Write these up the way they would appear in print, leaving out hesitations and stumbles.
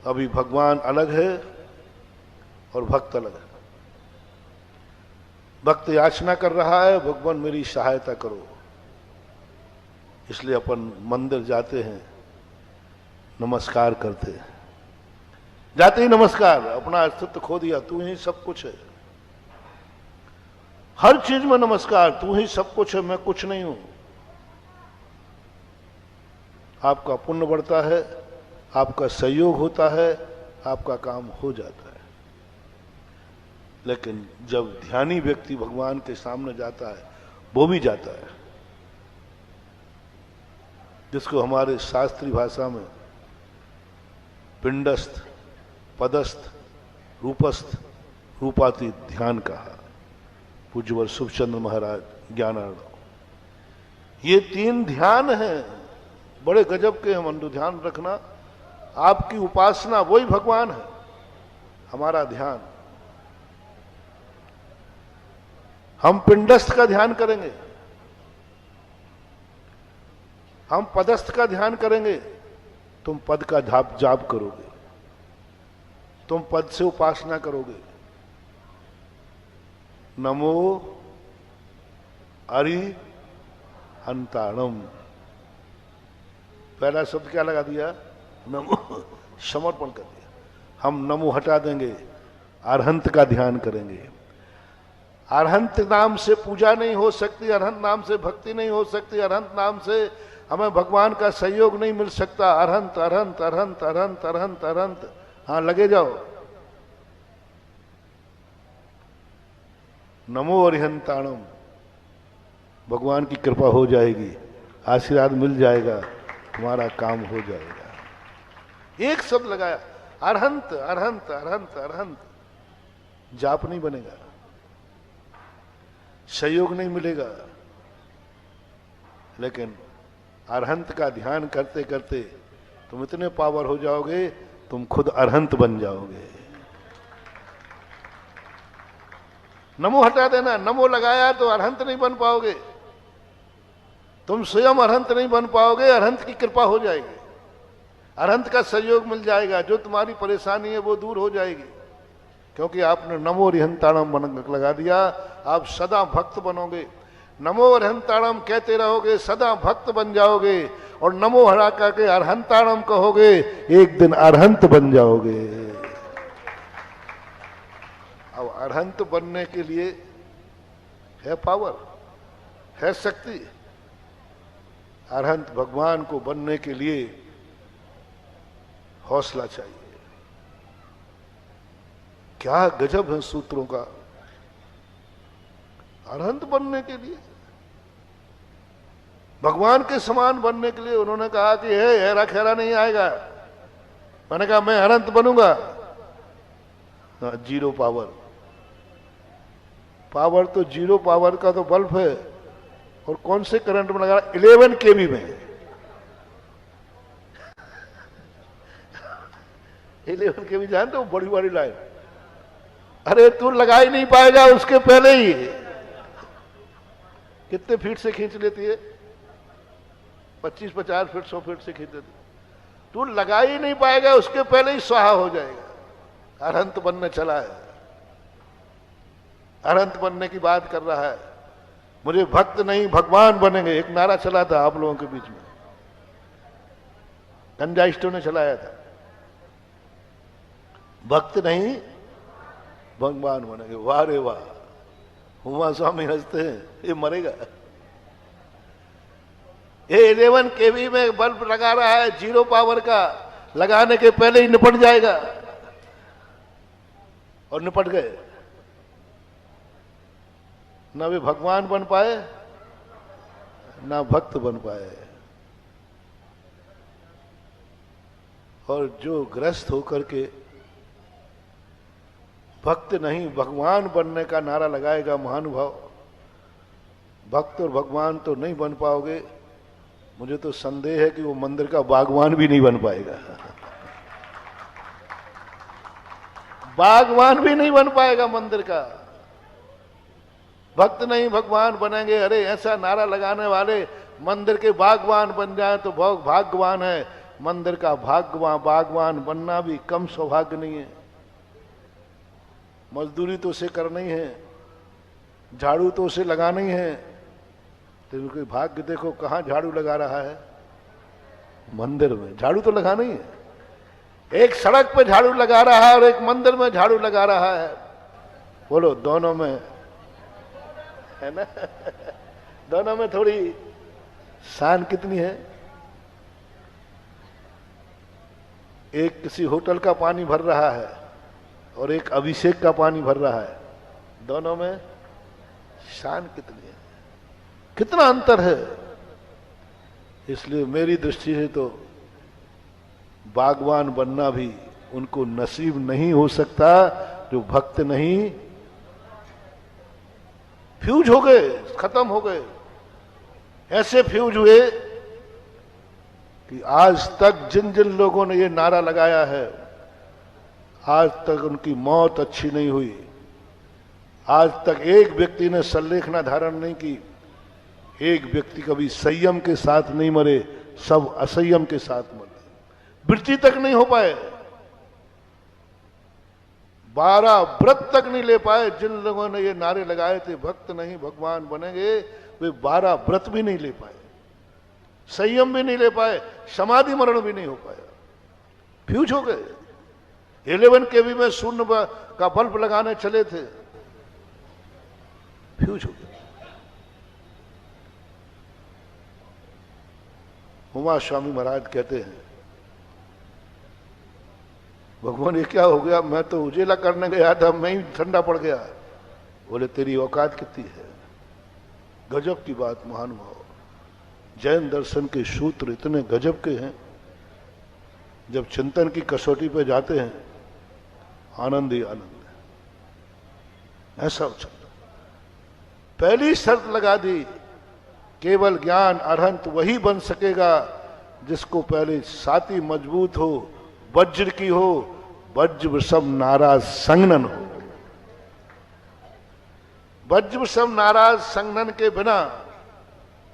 अभी भगवान अलग है और भक्त अलग है। भक्त याचना कर रहा है, भगवान मेरी सहायता करो, इसलिए अपन मंदिर जाते हैं, नमस्कार करते हैं। जाते ही नमस्कार, अपना अस्तित्व खो दिया, तू ही सब कुछ है, हर चीज में नमस्कार, तू ही सब कुछ है, मैं कुछ नहीं हूं। आपका पुण्य बढ़ता है, आपका सहयोग होता है, आपका काम हो जाता है। लेकिन जब ध्यानी व्यक्ति भगवान के सामने जाता है, वो भी जाता है, जिसको हमारे शास्त्रीय भाषा में पिंडस्थ, पदस्थ, रूपस्थ, रूपातीत ध्यान कहा। पूज्यवर सुखचंद्र महाराज ज्ञानार्णव। ये 3 ध्यान हैं, बड़े गजब के हम। ध्यान रखना, आपकी उपासना वही भगवान है, हमारा ध्यान। हम पिंडस्थ का ध्यान करेंगे, हम पदस्थ का ध्यान करेंगे, तुम पद का जाप करोगे, तुम पद से उपासना करोगे। नमो अरिहंताणम, पहला शब्द क्या लगा दिया? नमो, समर्पण कर दिया। हम नमो हटा देंगे, अरहंत का ध्यान करेंगे। अरहंत नाम से पूजा नहीं हो सकती, अरहंत नाम से भक्ति नहीं हो सकती, अरहंत नाम से हमें भगवान का सहयोग नहीं मिल सकता। अरहंत अरहंत अरहंत अरहंत अरहंत अरहंत, हाँ लगे जाओ। नमो अरिहंताणम, भगवान की कृपा हो जाएगी, आशीर्वाद मिल जाएगा, तुम्हारा काम हो जाएगा। एक शब्द लगाया, अरहंत अरहंत अरहंत अरहंत। जाप नहीं बनेगा, सहयोग नहीं मिलेगा, लेकिन अरहंत का ध्यान करते करते तुम इतने पावर हो जाओगे, तुम खुद अरहंत बन जाओगे। नमो हटा देना, नमो लगाया तो अरहंत नहीं बन पाओगे, तुम स्वयं अरहंत नहीं बन पाओगे, अरहंत की कृपा हो जाएगी, अरहंत का सहयोग मिल जाएगा, जो तुम्हारी परेशानी है वो दूर हो जाएगी, क्योंकि आपने नमो अरिहंताणम लगा दिया। आप सदा भक्त बनोगे, नमो अरिहंताणम कहते रहोगे, सदा भक्त बन जाओगे, और नमो हरा करके अरिहंताणम कहोगे, एक दिन अरहंत बन जाओगे। अब अरहंत बनने के लिए है पावर, है शक्ति। अरहंत भगवान को बनने के लिए हौसला चाहिए। क्या गजब है सूत्रों का। अरहंत बनने के लिए, भगवान के समान बनने के लिए उन्होंने कहा कि हे हेरा खेरा नहीं आएगा। मैंने कहा मैं अनंत बनूंगा। जीरो पावर, पावर तो जीरो पावर का तो बल्ब है, और कौन से करंट में लगा? 11 केवी में। 11 केवी जानते हो, बड़ी बड़ी लाइन। अरे तू लगा ही नहीं पाएगा उसके पहले ही। कितने फीट से खींच लेती है? 25-50 फीट 100 फीट से खींच लेती। तू लगा ही नहीं पाएगा, उसके पहले ही स्वाहा हो जाएगा। अरहंत बनने चला है, अरहंत बनने की बात कर रहा है। मुझे भक्त नहीं भगवान बनेंगे, एक नारा चला था आप लोगों के बीच में, गंजाइस्टों ने चलाया था। भक्त नहीं भगवान बनेंगे। वाह रे वाह, हुमा स्वामी हंसते हैं, ये मरेगा। ये 11 केवी में बल्ब लगा रहा है, जीरो पावर का, लगाने के पहले ही निपट जाएगा। और निपट गए। ना वे भगवान बन पाए, ना भक्त बन पाए। और जो ग्रस्त होकर के भक्त नहीं भगवान बनने का नारा लगाएगा महानुभाव, भक्त और भगवान तो नहीं बन पाओगे। मुझे तो संदेह है कि वो मंदिर का बागवान भी नहीं बन पाएगा। बागवान भी नहीं बन पाएगा मंदिर का। भक्त नहीं भगवान बनेंगे। अरे ऐसा नारा लगाने वाले मंदिर के बागवान बन जाए तो बहुत भाग्यवान है। मंदिर का बागवान बनना भी कम सौभाग्य नहीं है। मजदूरी तो उसे करनी है, झाड़ू तो उसे लगाना ही है। तो कोई भाग्य देखो कहाँ झाड़ू लगा रहा है, मंदिर में झाड़ू तो लगाना ही है। एक सड़क पे झाड़ू लगा रहा है और एक मंदिर में झाड़ू लगा रहा है। बोलो दोनों में है ना दोनों में थोड़ी शान कितनी है। एक किसी होटल का पानी भर रहा है और एक अभिषेक का पानी भर रहा है, दोनों में शान कितनी है, कितना अंतर है। इसलिए मेरी दृष्टि से तो बागवान बनना भी उनको नसीब नहीं हो सकता जो भक्त नहीं। फ्यूज हो गए, खत्म हो गए, ऐसे फ्यूज हुए कि आज तक जिन जिन लोगों ने ये नारा लगाया है, आज तक उनकी मौत अच्छी नहीं हुई। आज तक एक व्यक्ति ने संलेखना धारण नहीं की, एक व्यक्ति कभी संयम के साथ नहीं मरे, सब असंयम के साथ मरे, वृत्ति तक नहीं हो पाए, 12 व्रत तक नहीं ले पाए। जिन लोगों ने ये नारे लगाए थे भक्त नहीं भगवान बनेंगे, वे 12 व्रत भी नहीं ले पाए, संयम भी नहीं ले पाए, समाधि मरण भी नहीं हो पाया, फ्यूज हो गए। 11 kV में शून्य का बल्ब लगाने चले थे, फ्यूज हो गए। उमा स्वामी महाराज कहते हैं, भगवान ये क्या हो गया, मैं तो उजेला करने गया था, मैं ही ठंडा पड़ गया। बोले तेरी औकात कितनी है। गजब की बात महानुभाव, जैन दर्शन के सूत्र इतने गजब के हैं, जब चिंतन की कसौटी पे जाते हैं आनंद ही आनंद है। ऐसा चलता। पहली शर्त लगा दी, केवल ज्ञान अरहंत वही बन सकेगा जिसको पहले छाती मजबूत हो, वज्र की हो, वज्र वृषभ नाराज संगनन हो। वज्र वृषभ नाराज संगनन के बिना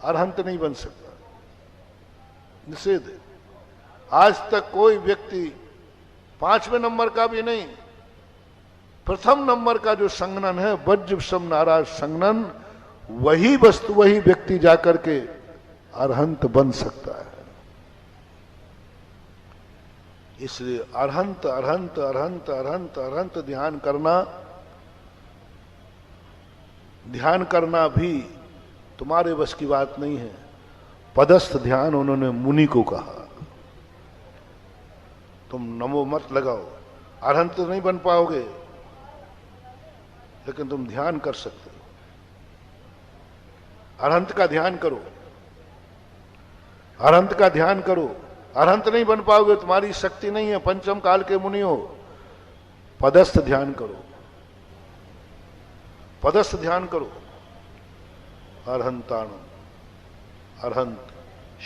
अरहंत नहीं बन सकता, निषेध है। आज तक कोई व्यक्ति 5वें नंबर का भी नहीं, प्रथम नंबर का जो संगनन है वज्र वृषभ नाराज संगनन, वही वस्तु वही व्यक्ति जाकर के अरहंत बन सकता है। इसलिए अरहंत अरहंत अरहंत अरहंत अरहंत ध्यान करना भी तुम्हारे बस की बात नहीं है। पदस्थ ध्यान उन्होंने मुनि को कहा। तुम नमो मत लगाओ, अरहंत तो नहीं बन पाओगे, लेकिन तुम ध्यान कर सकते हो। अरहंत का ध्यान करो, अरहंत का ध्यान करो। अरहंत नहीं बन पाओगे, तुम्हारी शक्ति नहीं है, पंचम काल के मुनि हो। पदस्थ ध्यान करो, पदस्थ ध्यान करो। अरहंताणम, अरहंत,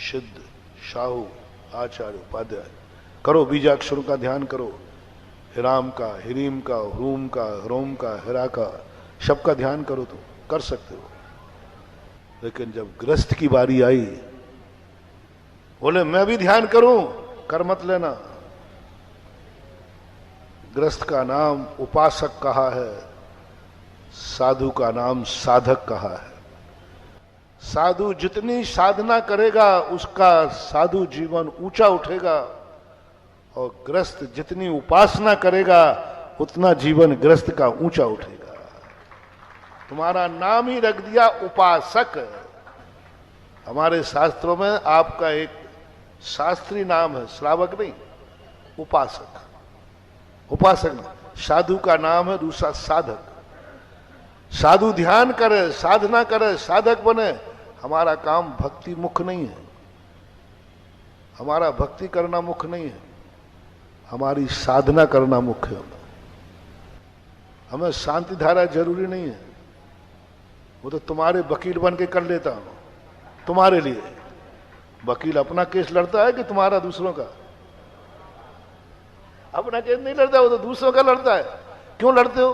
सिद्ध, साहू, आचार्य, उपाध्याय करो। बीजाक्षरों का ध्यान करो, हिराम का, हिरीम का, ह्रूम का, ह्रोम का, हिरा का, सबका ध्यान करो तो कर सकते हो। लेकिन जब ग्रस्त की बारी आई, बोले मैं भी ध्यान करूं, कर मत लेना। ग्रस्त का नाम उपासक कहा है, साधु का नाम साधक कहा है। साधु जितनी साधना करेगा उसका साधु जीवन ऊंचा उठेगा, और ग्रस्त जितनी उपासना करेगा उतना जीवन ग्रस्त का ऊंचा उठेगा। तुम्हारा नाम ही रख दिया उपासक। हमारे शास्त्रों में आपका एक शास्त्रीय नाम है, श्रावक नहीं, उपासक। उपासक नहीं, साधु का नाम है दूसरा साधक। साधु ध्यान करे, साधना करे, साधक बने। हमारा काम भक्ति मुख नहीं है, हमारा भक्ति करना मुख नहीं है, हमारी साधना करना मुख्य है। हमें शांति धारा जरूरी नहीं है, वो तो तुम्हारे वकील बन के कर लेता हूं तुम्हारे लिए। वकील अपना केस लड़ता है कि तुम्हारा दूसरों का? अपना केस नहीं लड़ता, वो तो दूसरों का लड़ता है। क्यों लड़ते हो?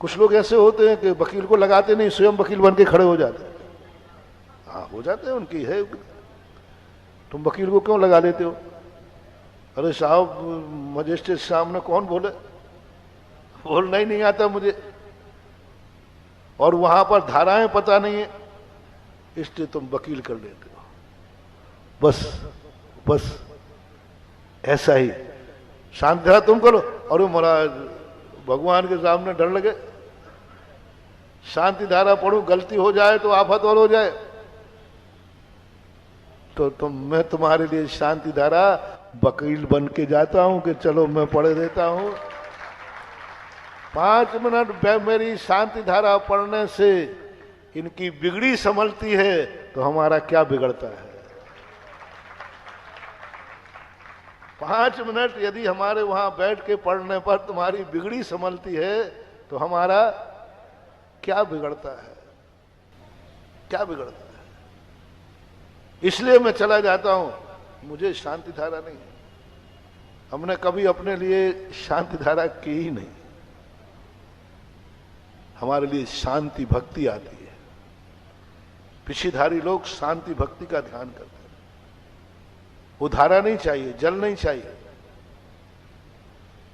कुछ लोग ऐसे होते हैं कि वकील को लगाते नहीं, स्वयं वकील बन के खड़े हो जाते हैं। हाँ, हो जाते हैं, उनकी है। तुम वकील को क्यों लगा लेते हो? अरे साहब मजिस्ट्रेट सामने कौन बोले, बोलना ही नहीं आता मुझे, और वहां पर धाराएं पता नहीं है, इसलिए तुम वकील कर लेते हो। बस बस ऐसा ही शांति धारा तुम करो। और महाराज भगवान के सामने डर लगे, शांति धारा पढ़ू, गलती हो जाए तो आफत और हो जाए, तो मैं तुम्हारे लिए शांति धारा वकील बन के जाता हूं कि चलो मैं पढ़ देता हूं। 5 मिनट मेरी शांति धारा पढ़ने से इनकी बिगड़ी संभलती है, तो हमारा क्या बिगड़ता है? 5 मिनट यदि हमारे वहां बैठ के पढ़ने पर तुम्हारी बिगड़ी संभलती है, तो हमारा क्या बिगड़ता है? क्या बिगड़ता है? इसलिए मैं चला जाता हूं, मुझे शांति धारा नहीं। हमने कभी अपने लिए शांति धारा की ही नहीं। हमारे लिए शांति भक्ति आती है। पिछीधारी लोग शांति भक्ति का ध्यान करते हैं। वो धारा नहीं चाहिए, जल नहीं चाहिए,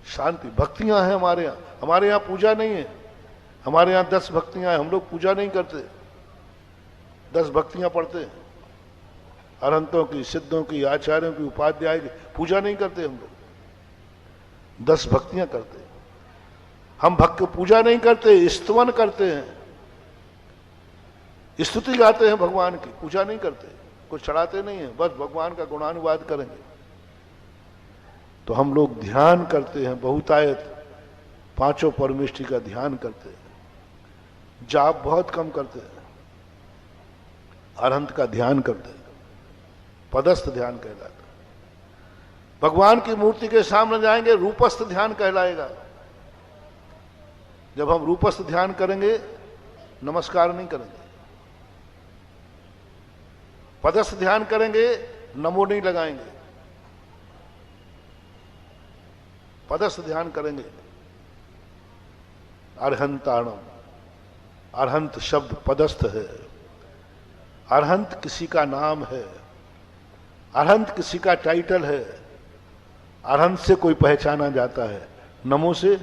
शांति भक्तियां हैं हमारे यहां। हमारे यहां पूजा नहीं है, हमारे यहां 10 भक्तियां हैं। हम लोग पूजा नहीं करते, 10 भक्तियां पढ़ते हैं। अरहंतों की, सिद्धों की, आचार्यों की, उपाध्याय की पूजा नहीं करते हम लोग, 10 भक्तियां करते हैं। हम भक्त पूजा नहीं करते, स्तवन करते हैं, स्तुति गाते हैं भगवान की, पूजा नहीं करते, कुछ चढ़ाते नहीं है, बस भगवान का गुणानुवाद करेंगे। तो हम लोग ध्यान करते हैं, बहुतायत 5 परमेष्टि का ध्यान करते हैं, जाप बहुत कम करते हैं, अरहंत का ध्यान करते हैं, पदस्थ ध्यान कहलाता है। भगवान की मूर्ति के सामने जाएंगे, रूपस्थ ध्यान कहलाएगा। जब हम रूपस्थ ध्यान करेंगे, नमस्कार नहीं करेंगे। पदस्थ ध्यान करेंगे, नमो नहीं लगाएंगे। पदस्थ ध्यान करेंगे, अरहंताणम, अरहंत शब्द पदस्थ है। अरहंत किसी का नाम है, अरहंत किसी का टाइटल है। अरहंत से कोई पहचाना जाता है, नमो से।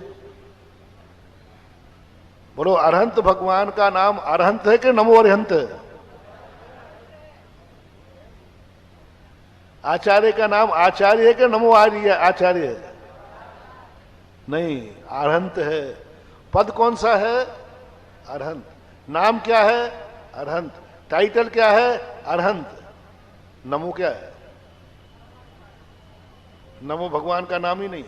बोलो, अरहंत भगवान का नाम अरहंत है कि नमो अरहंत है? आचार्य का नाम आचार्य है कि नमो आचार्य है? नहीं, अरहंत है। पद कौन सा है? अरहंत। नाम क्या है? अरहंत। टाइटल क्या है? अरहंत। नमो क्या है? नमो भगवान का नाम ही नहीं।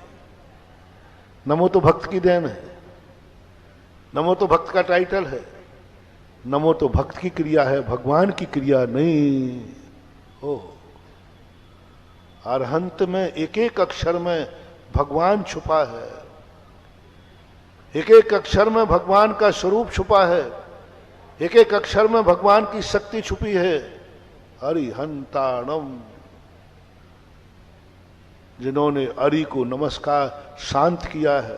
नमो तो भक्त की देन है, नमो तो भक्त का टाइटल है, नमो तो भक्त की क्रिया है, भगवान की क्रिया नहीं हो। अरहंत में एक एक अक्षर में भगवान छुपा है, एक एक अक्षर में भगवान का स्वरूप छुपा है, एक एक अक्षर में भगवान की शक्ति छुपी है। अरिहंताणम, जिन्होंने अरि को नमस्कार शांत किया है।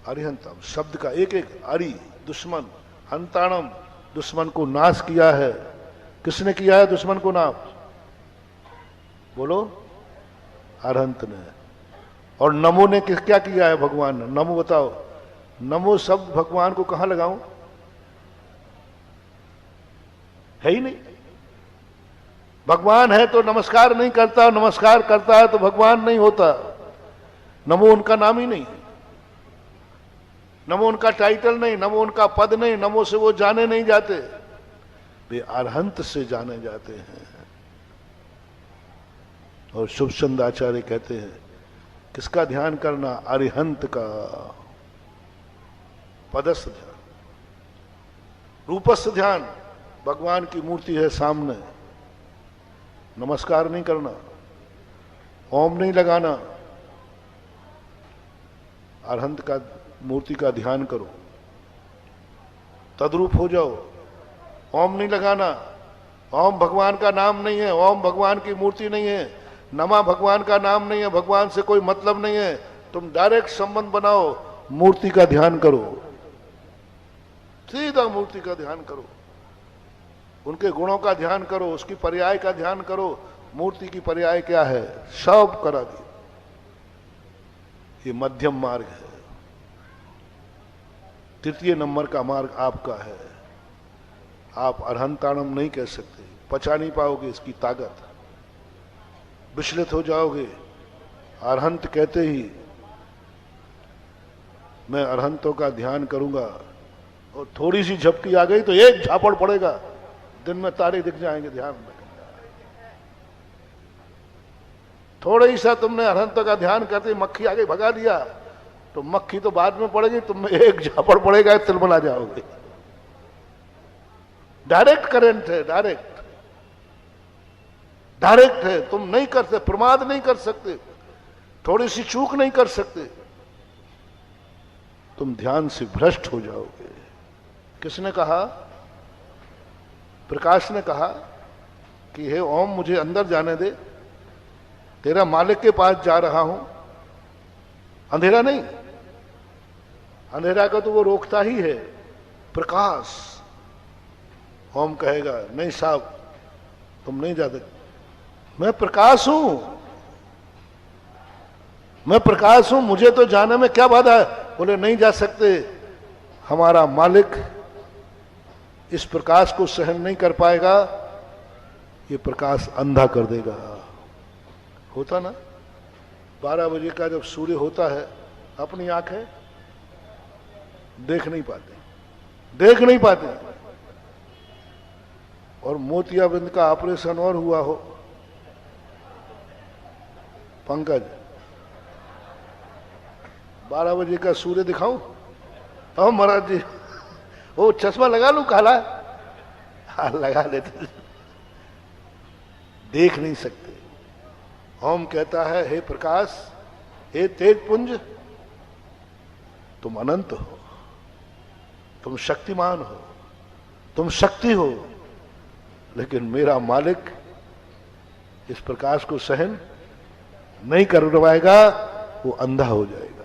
अरिहंतम शब्द का एक एक, अरि दुश्मन, हंताणम दुश्मन को नाश किया है। किसने किया है दुश्मन को नाश? बोलो, अरहंत ने। और नमो ने क्या किया है भगवान ने? नमो बताओ, नमो शब्द भगवान को कहां लगाऊं? है ही नहीं। भगवान है तो नमस्कार नहीं करता, नमस्कार करता है तो भगवान नहीं होता। नमो उनका नाम ही नहीं, नमो उनका टाइटल नहीं, नमो उनका पद नहीं, नमो से वो जाने नहीं जाते, वे अरहंत से जाने जाते हैं। और शुभचंद आचार्य कहते हैं, किसका ध्यान करना? अरिहंत का। पदस्थ ध्यान, रूपस्थ ध्यान, भगवान की मूर्ति है सामने, नमस्कार नहीं करना, ओम नहीं लगाना, अरहंत का मूर्ति का ध्यान करो, तद्रूप हो जाओ। ओम नहीं लगाना, ओम भगवान का नाम नहीं है, ओम भगवान की मूर्ति नहीं है, नमा भगवान का नाम नहीं है, भगवान से कोई मतलब नहीं है। तुम डायरेक्ट संबंध बनाओ, मूर्ति का ध्यान करो, सीधा मूर्ति का ध्यान करो। उनके गुणों का ध्यान करो, उसकी पर्याय का ध्यान करो। मूर्ति की पर्याय क्या है, सब करा दिया। ये मध्यम मार्ग है, तृतीय नंबर का मार्ग आपका है। आप अरहंताणम नहीं कह सकते, पचा नहीं पाओगे इसकी ताकत, विचलित हो जाओगे। अरहंत कहते ही मैं अरहंतों का ध्यान करूंगा, और थोड़ी सी झपकी आ गई तो एक झापड़ पड़ेगा, दिन में तारे दिख जाएंगे। ध्यान में थोड़ा ही सा तुमने अरहंतों का ध्यान करते मक्खी आगे भगा दिया, तो मक्खी तो बाद में पड़ेगी, तुम में एक झापड़ पड़ेगा, तिलमला जाओगे। डायरेक्ट करंट है, डायरेक्ट है। तुम नहीं कर सकते, प्रमाद नहीं कर सकते, थोड़ी सी चूक नहीं कर सकते, तुम ध्यान से भ्रष्ट हो जाओगे। किसने कहा? प्रकाश ने कहा कि हे ओम, मुझे अंदर जाने दे, तेरा मालिक के पास जा रहा हूं। अंधेरा नहीं, अंधेरा का तो वो रोकता ही है, प्रकाश। ओम कहेगा नहीं साहब, तुम नहीं जाते, मैं प्रकाश हूं, मैं प्रकाश हूं, मुझे तो जाने में क्या बाधा है? बोले नहीं जा सकते, हमारा मालिक इस प्रकाश को सहन नहीं कर पाएगा, ये प्रकाश अंधा कर देगा। होता ना 12 बजे का जब सूर्य होता है, अपनी आंखें देख नहीं पाते, और मोतियाबिंद का ऑपरेशन और हुआ हो, पंकज 12 बजे का सूर्य दिखाऊं? अब महाराज जी वो चश्मा लगा लूं काला? हाँ लगा लेते, देख नहीं सकते। ओम कहता है हे प्रकाश, हे तेज पुंज, तुम अनंत हो, तुम शक्तिमान हो, तुम शक्ति हो, लेकिन मेरा मालिक इस प्रकाश को सहन नहीं कर पाएगा, वो अंधा हो जाएगा।